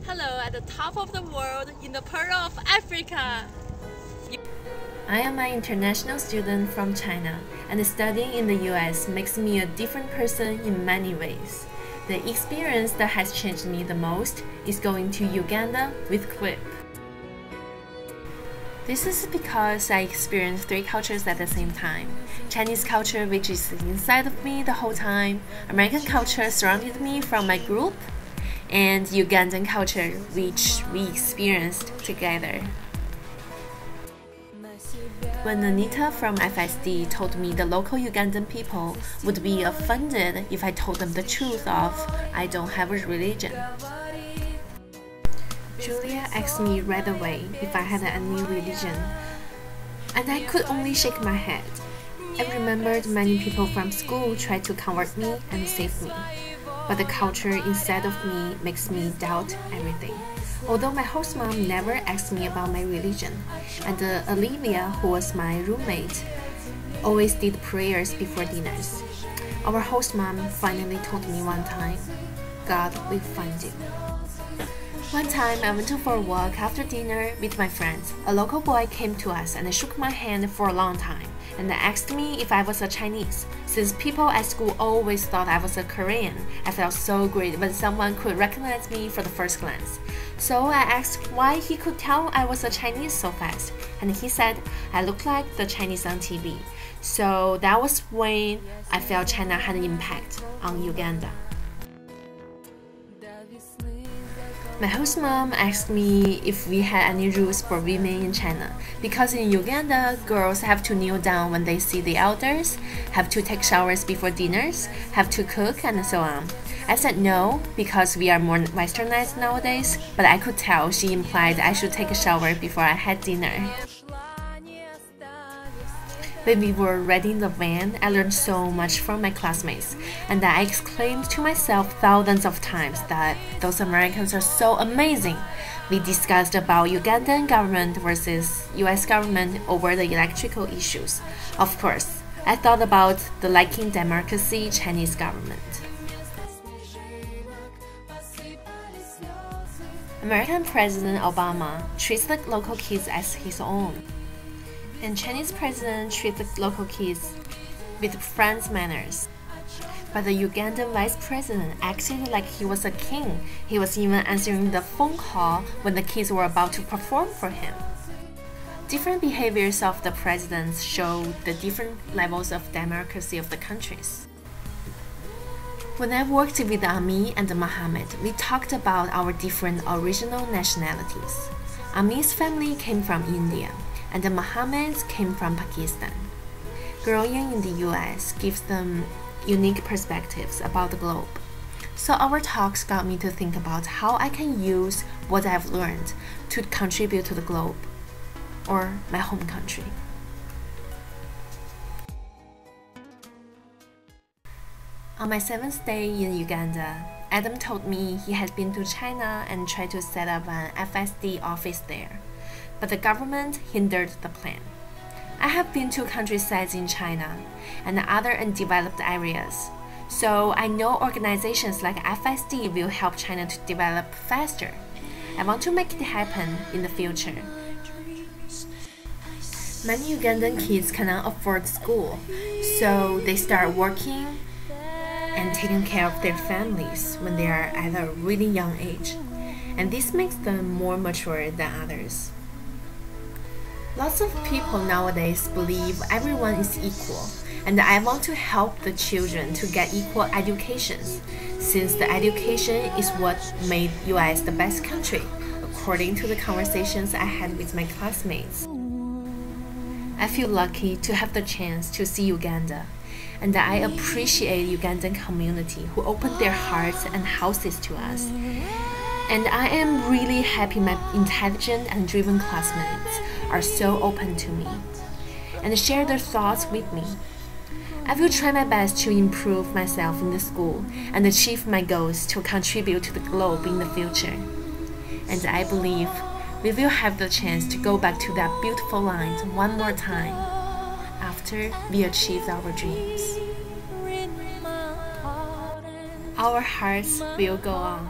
Hello, at the top of the world, in the pearl of Africa. I am an international student from China, and studying in the US makes me a different person in many ways. The experience that has changed me the most is going to Uganda with Clip. This is because I experienced three cultures at the same time. Chinese culture, which is inside of me the whole time, American culture surrounded me from my group, and Ugandan culture, which we experienced together. When Anita from FSD told me the local Ugandan people would be offended if I told them the truth of I don't have a religion. Julia asked me right away if I had any religion, and I could only shake my head. I remembered many people from school tried to convert me and save me, but the culture inside of me makes me doubt everything. Although my host mom never asked me about my religion, and Olivia, who was my roommate, always did prayers before dinners. Our host mom finally told me one time, God will find you. One time I went for a walk after dinner with my friends. A local boy came to us and shook my hand for a long time and asked me if I was a Chinese. Since people at school always thought I was a Korean, I felt so great when someone could recognize me for the first glance. So I asked why he could tell I was a Chinese so fast, and he said I looked like the Chinese on TV. So that was when I felt China had an impact on Uganda. My host mom asked me if we had any rules for women in China, because in Uganda, girls have to kneel down when they see the elders, have to take showers before dinners, have to cook, and so on. I said no, because we are more westernized nowadays, but I could tell she implied I should take a shower before I had dinner. When we were riding the van, I learned so much from my classmates, and I exclaimed to myself thousands of times that those Americans are so amazing. We discussed about Ugandan government versus US government over the electrical issues. Of course, I thought about the lacking democracy Chinese government. American President Obama treats the local kids as his own, and Chinese president treats the local kids with French manners. But the Ugandan vice president acted like he was a king. He was even answering the phone call when the kids were about to perform for him. Different behaviors of the presidents show the different levels of democracy of the countries. When I worked with Ami and Mohammed, we talked about our different original nationalities. Ami's family came from India, and the Mohammeds came from Pakistan. Growing in the US gives them unique perspectives about the globe. So our talks got me to think about how I can use what I've learned to contribute to the globe, or my home country. On my 7th day in Uganda, Adam told me he had been to China and tried to set up an FSD office there, but the government hindered the plan. I have been to countrysides in China and other undeveloped areas, so I know organizations like FSD will help China to develop faster. I want to make it happen in the future. Many Ugandan kids cannot afford school, so they start working and taking care of their families when they are at a really young age, and this makes them more mature than others. Lots of people nowadays believe everyone is equal, and I want to help the children to get equal educations, since the education is what made US the best country, according to the conversations I had with my classmates. I feel lucky to have the chance to see Uganda, and I appreciate Ugandan community who opened their hearts and houses to us. And I am really happy my intelligent and driven classmates are so open to me and share their thoughts with me. I will try my best to improve myself in the school and achieve my goals to contribute to the globe in the future. And I believe we will have the chance to go back to that beautiful land one more time after we achieve our dreams. Our hearts will go on.